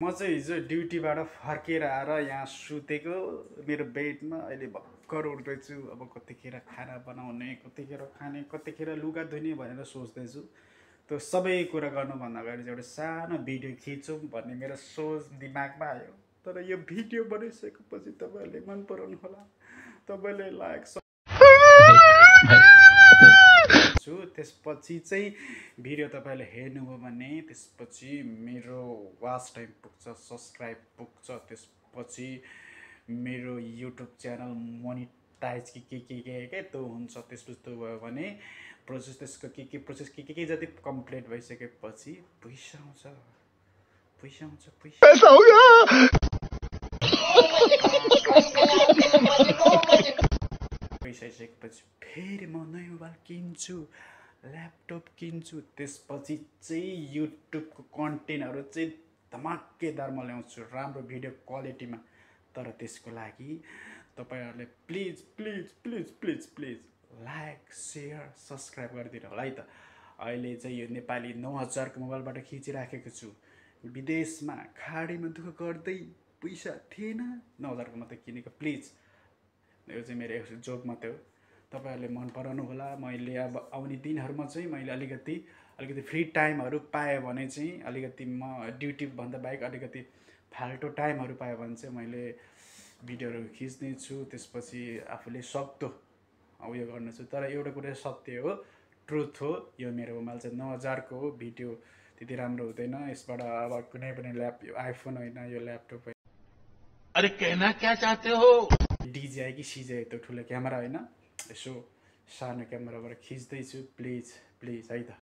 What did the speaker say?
म चाहिँ हिजो ड्युटीबाट फर्केर आएर यहाँ सुतेको मेरो बेडमा अहिले भर्खर उठ्दैछु। अब कतिखेर खाना बनाउने, कतिखेर खाने, कतिखेर लुगा धुने भनेर सोच्दैछु। त्यो सबै कुरा गर्नुभन्दा अगाडि चाहिँ एउटा सानो भिडियो खिचौँ भन्ने मेरो सोच दिमागमा आयो। तर यो भिडियो बनाइसकेपछि तपाईँहरूले मन पराउनु होला, तपाईँले लाइक छु। त्यसपछि चाहिँ भिडियो तपाईँले हेर्नुभयो भने त्यसपछि मेरो वाच टाइम पुग्छ, सब्सक्राइब पुग्छ, त्यसपछि मेरो युट्युब च्यानल मोनिटाइज के त्यो हुन्छ। त्यसपछि त्यो भयो भने प्रोसेस त्यसको के प्रोसेस के जति कम्प्लिट भइसकेपछि पैसा आउँछ, पैसा आउँछ, पैसा पैसा आइसकेपछि फेरि म नयाँ मोबाइल किन्छु, ल्यापटप किन्छु। त्यसपछि चाहिँ युट्युबको कन्टेन्टहरू चाहिँ धमाकेदार म ल्याउँछु, राम्रो भिडियो क्वालिटीमा। तर त्यसको लागि तपाईँहरूले please please please please please like, share, subscribe गरिदिनु होला है त। अहिले चाहिँ यो नेपाली 9000 को मोबाइलबाट खिचिराखेको छु। विदेशमा खाडीमा दुःख गर्दै पैसा थिएन, 9000 को मात्रै किनेको। प्लिज यो चाहिँ मेरो एक जोक मात्रै हो, तपाईँहरूले मन पराउनु होला। मैले अब आउने दिनहरूमा चाहिँ मैले अलिकति फ्री टाइमहरू पाएँ भने चाहिँ अलिकति म ड्युटीभन्दा बाहेक अलिकति फाल्टो टाइमहरू पाएँ भने चाहिँ मैले भिडियोहरू खिच्नेछु। त्यसपछि आफूले सक्दो उयो गर्नेछु। तर एउटा कुरा सत्य हो, ट्रुथ हो, यो मेरो मोबाइल चाहिँ 9000 को हो। भिडियो त्यति राम्रो हुँदैन यसबाट। अब कुनै पनि आइफोन होइन, यो ल्यापटप होइन। अरे कहना क्या चाहते हो? DJI कि CJI त्यो ठुलो क्यामेरा होइन, यसो सानो क्यामेराबाट खिच्दैछु। प्लिज प्लिज है त।